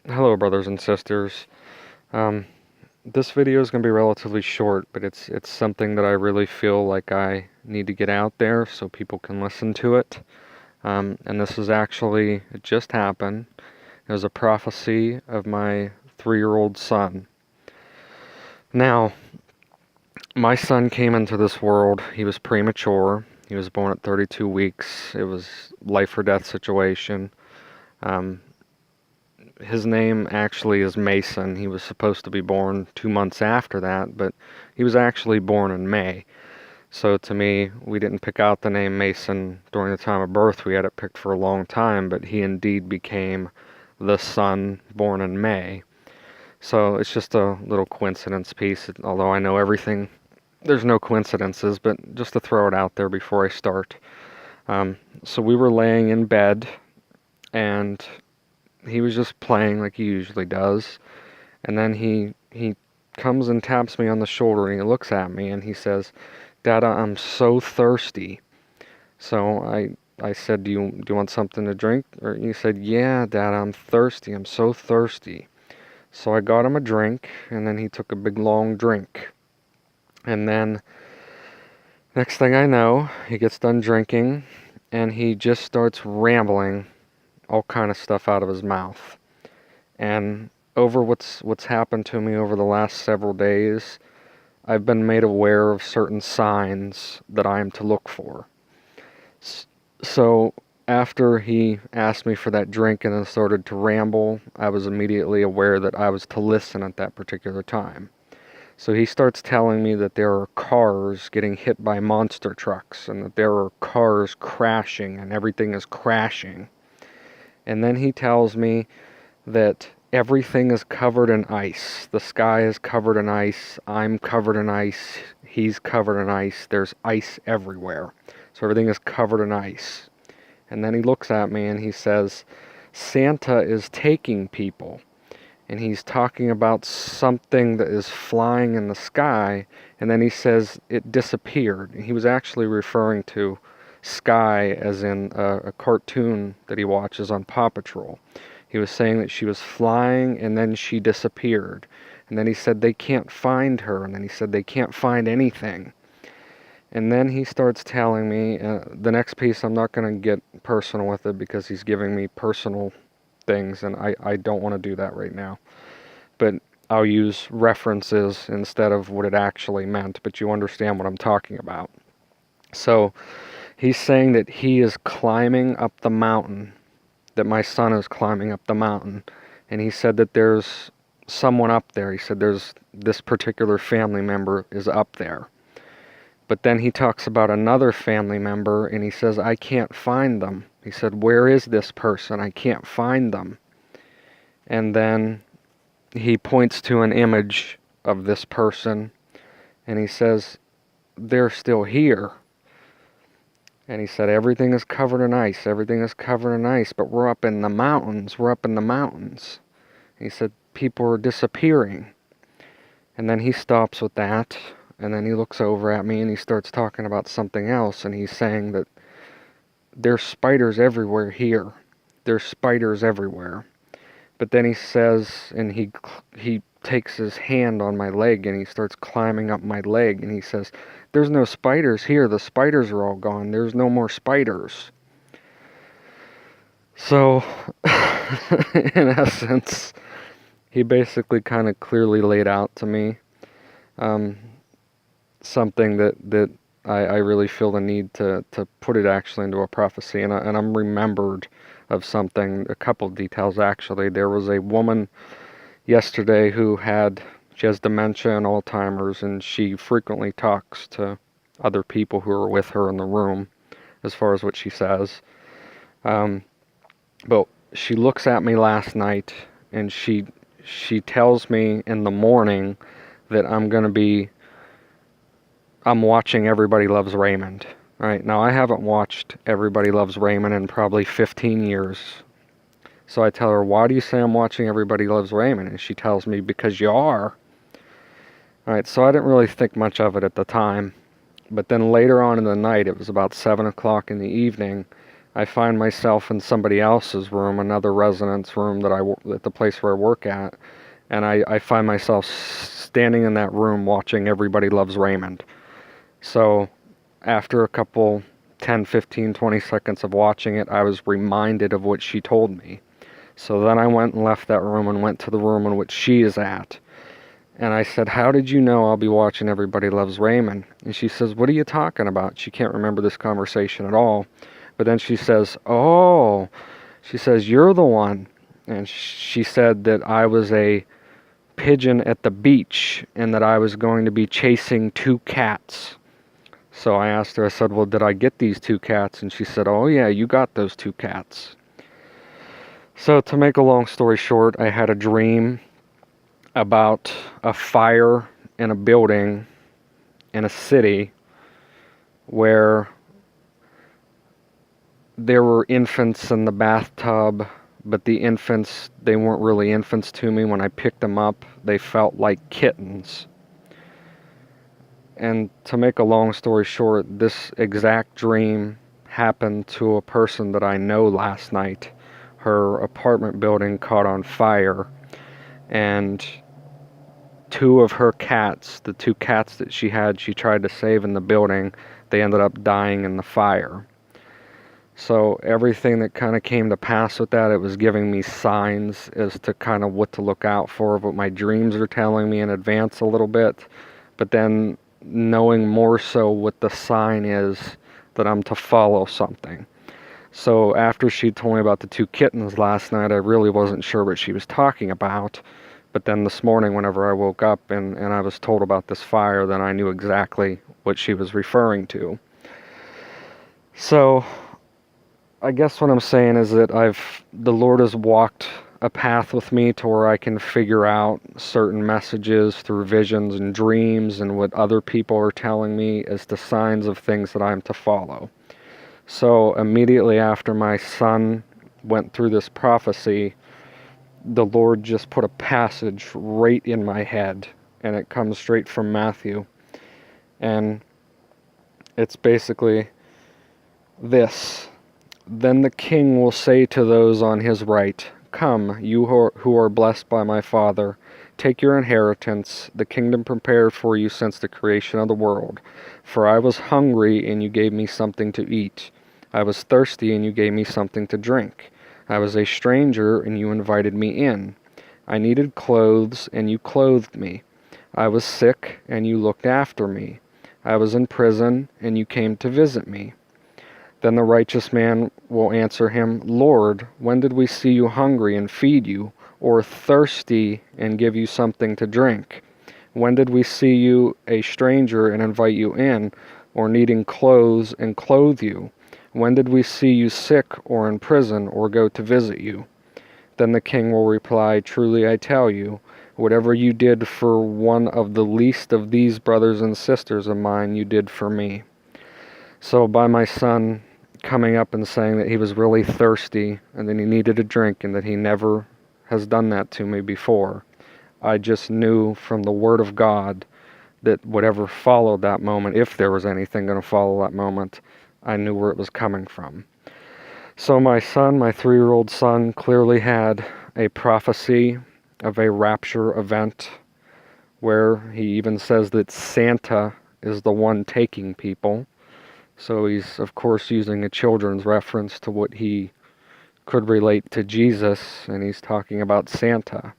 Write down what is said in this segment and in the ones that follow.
Hello, brothers and sisters. Um, this video is going to be relatively short, but it's something that I really feel like I need to get out there so people can listen to it. And this is actually, it just happened. It was a prophecy of my 3-year-old son. Now, my son came into this world. He was premature. He was born at 32 weeks. It was life or death situation. Um, His name actually is Mason. He was supposed to be born 2 months after that, but he was actually born in May. So to me, we didn't pick out the name Mason during the time of birth. We had it picked for a long time, but he indeed became the son born in May. So it's just a little coincidence piece, although I know everything, there's no coincidences, but just to throw it out there before I start. So we were laying in bed, and he was just playing like he usually does. And then he comes and taps me on the shoulder, and he looks at me and he says, "Dada, I'm so thirsty." So I said, "Do you want something to drink?" Or he said, "Yeah, Dada, I'm thirsty. I'm so thirsty." So I got him a drink, and then he took a big long drink. And then next thing I know, he gets done drinking, and he just starts rambling all kind of stuff out of his mouth. And over what's happened to me over the last several days, I've been made aware of certain signs that I am to look for. So after he asked me for that drink and then started to ramble, I was immediately aware that I was to listen at that particular time. So he starts telling me that there are cars getting hit by monster trucks and that there are cars crashing and everything is crashing. And then he tells me that everything is covered in ice. The sky is covered in ice. I'm covered in ice. He's covered in ice. There's ice everywhere. So everything is covered in ice. And then he looks at me and he says, "Santa is taking people." And he's talking about something that is flying in the sky. And then he says it disappeared. He was actually referring to Sky as in a cartoon that he watches on Paw Patrol. He was saying that she was flying and then she disappeared. And then he said they can't find her. And then he said they can't find anything. And then he starts telling me, the next piece, I'm not going to get personal with it because he's giving me personal things, and I don't want to do that right now. But I'll use references instead of what it actually meant, but you understand what I'm talking about. So he's saying that he is climbing up the mountain, that my son is climbing up the mountain, and he said that there's someone up there. He said there's this particular family member is up there. But then he talks about another family member, and he says, "I can't find them." He said, "Where is this person? I can't find them." And then he points to an image of this person, and he says, "They're still here." And he said, "Everything is covered in ice. Everything is covered in ice, but we're up in the mountains. We're up in the mountains." And he said, "People are disappearing." And then he stops with that, and then he looks over at me and he starts talking about something else, and he's saying that there's spiders everywhere here. There's spiders everywhere. But then he says, and he takes his hand on my leg and he starts climbing up my leg, and he says, "There's no spiders here. The spiders are all gone. There's no more spiders." So, in essence, he basically kind of clearly laid out to me something that I really feel the need to put it actually into a prophecy, and I'm remembered of something, a couple of details actually. There was a woman yesterday she has dementia and Alzheimer's, and she frequently talks to other people who are with her in the room, as far as what she says. But she looks at me last night, and she tells me in the morning that I'm watching Everybody Loves Raymond. Right now, I haven't watched Everybody Loves Raymond in probably 15 years. So I tell her, "Why do you say I'm watching Everybody Loves Raymond?" And she tells me, "Because you are." Alright, so I didn't really think much of it at the time. But then later on in the night, it was about 7 o'clock in the evening, I find myself in somebody else's room, another resident's room at the place where I work at, and I find myself standing in that room watching Everybody Loves Raymond. So after a couple 10, 15, 20 seconds of watching it, I was reminded of what she told me. So then I went and left that room and went to the room in which she is at. And I said, "How did you know I'll be watching Everybody Loves Raymond?" And she says, "What are you talking about?" She can't remember this conversation at all. But then she says, "Oh," she says, "you're the one." And she said that I was a pigeon at the beach and that I was going to be chasing 2 cats. So I asked her, I said, "Well, did I get these 2 cats?" And she said, "Oh yeah, you got those 2 cats." So to make a long story short, I had a dream about a fire in a building in a city where there were infants in the bathtub, but the infants, they weren't really infants to me. When I picked them up, they felt like kittens. And to make a long story short, this exact dream happened to a person that I know last night. Her apartment building caught on fire, and 2 of her cats, the 2 cats that she tried to save in the building, they ended up dying in the fire. So everything that kind of came to pass with that, it was giving me signs as to kind of what to look out for, what my dreams are telling me in advance a little bit, but then knowing more so what the sign is that I'm to follow something. So after she told me about the 2 kittens last night, I really wasn't sure what she was talking about. But then this morning, whenever I woke up and I was told about this fire, then I knew exactly what she was referring to. So I guess what I'm saying is that the Lord has walked a path with me to where I can figure out certain messages through visions and dreams and what other people are telling me as the signs of things that I'm to follow. So immediately after my son went through this prophecy, the Lord just put a passage right in my head, and it comes straight from Matthew. And it's basically this: "Then the king will say to those on his right, 'Come, you who are blessed by my Father, take your inheritance, the kingdom prepared for you since the creation of the world. For I was hungry, and you gave me something to eat. I was thirsty, and you gave me something to drink. I was a stranger, and you invited me in. I needed clothes, and you clothed me. I was sick, and you looked after me. I was in prison, and you came to visit me.' Then the righteous man will answer him, 'Lord, when did we see you hungry and feed you, or thirsty and give you something to drink? When did we see you a stranger and invite you in, or needing clothes and clothe you? When did we see you sick or in prison or go to visit you?' Then the king will reply, 'Truly I tell you, whatever you did for one of the least of these brothers and sisters of mine, you did for me.'" So by my son coming up and saying that he was really thirsty and that he needed a drink and that he never has done that to me before, I just knew from the Word of God that whatever followed that moment, if there was anything going to follow that moment, I knew where it was coming from. So my son, my 3-year-old son, clearly had a prophecy of a rapture event where he even says that Santa is the one taking people. So he's, of course, using a children's reference to what he could relate to Jesus, and he's talking about Santa.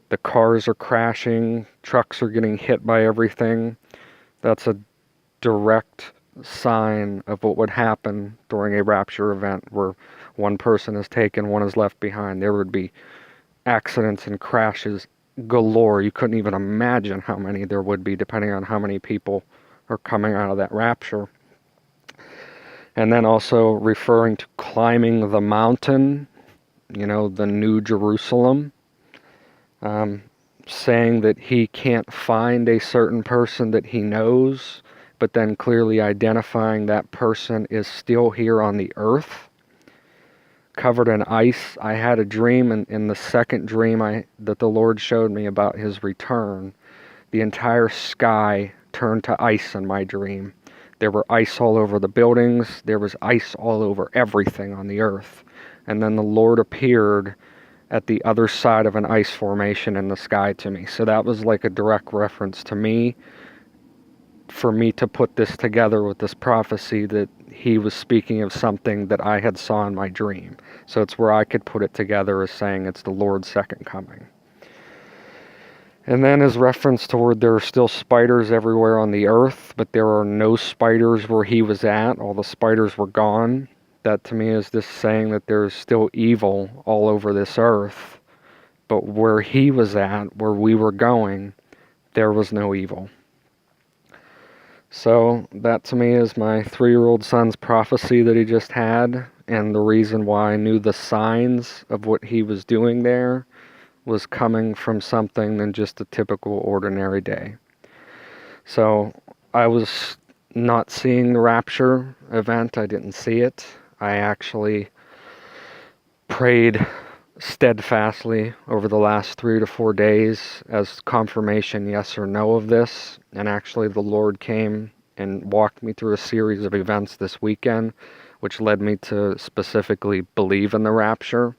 The cars are crashing, trucks are getting hit by everything. That's a direct sign of what would happen during a rapture event where one person is taken, one is left behind. There would be accidents and crashes galore. You couldn't even imagine how many there would be depending on how many people are coming out of that rapture. And then also referring to climbing the mountain, the New Jerusalem, saying that he can't find a certain person that he knows, but then clearly identifying that person is still here on the earth, covered in ice. I had a dream, and in the second dream that the Lord showed me about his return, the entire sky turned to ice in my dream. There were ice all over the buildings. There was ice all over everything on the earth. And then the Lord appeared at the other side of an ice formation in the sky to me. So that was like a direct reference to me, for me to put this together with this prophecy that he was speaking of something that I had saw in my dream. So it's where I could put it together as saying it's the Lord's second coming. And then his reference toward there are still spiders everywhere on the earth, but there are no spiders where he was at. All the spiders were gone. That to me is just saying that there's still evil all over this earth. But where he was at, where we were going, there was no evil. So that to me is my 3-year-old son's prophecy that he just had. And the reason why I knew the signs of what he was doing there was coming from something than just a typical ordinary day. So I was not seeing the rapture event. I didn't see it. I actually prayed steadfastly over the last 3 to 4 days as confirmation, yes or no, of this. And actually the Lord came and walked me through a series of events this weekend, which led me to specifically believe in the rapture.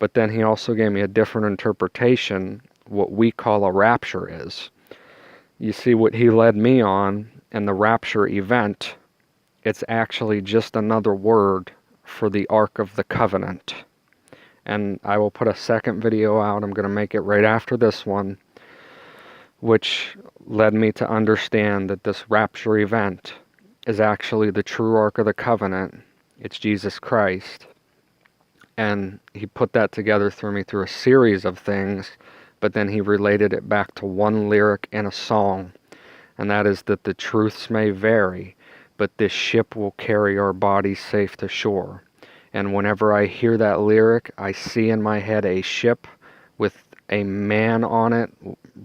But then he also gave me a different interpretation, what we call a rapture is. You see, what he led me on in the rapture event, it's actually just another word for the Ark of the Covenant. And I will put a second video out. I'm going to make it right after this one, which led me to understand that this rapture event is actually the true Ark of the Covenant. It's Jesus Christ. And he put that together through me through a series of things, but then he related it back to one lyric in a song, and that is that the truths may vary, but this ship will carry our bodies safe to shore. And whenever I hear that lyric, I see in my head a ship with a man on it,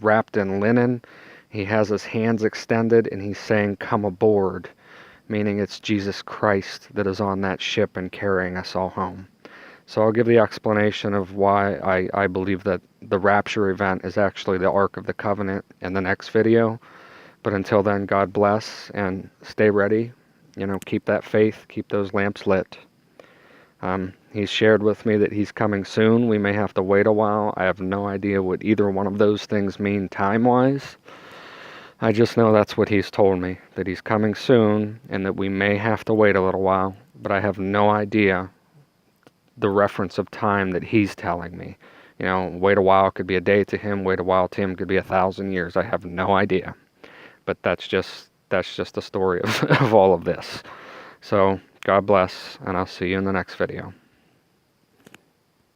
wrapped in linen. He has his hands extended, and he's saying, "Come aboard," meaning it's Jesus Christ that is on that ship and carrying us all home. So I'll give the explanation of why I believe that the rapture event is actually the Ark of the Covenant in the next video. But until then, God bless and stay ready. Keep that faith, keep those lamps lit. He's shared with me that he's coming soon. We may have to wait a while. I have no idea what either one of those things mean time-wise. I just know that's what he's told me, that he's coming soon and that we may have to wait a little while. But I have no idea the reference of time that he's telling me. Wait a while could be a day to him. Wait a while to him could be 1,000 years. I have no idea. But that's just the story of all of this. So God bless, and I'll see you in the next video.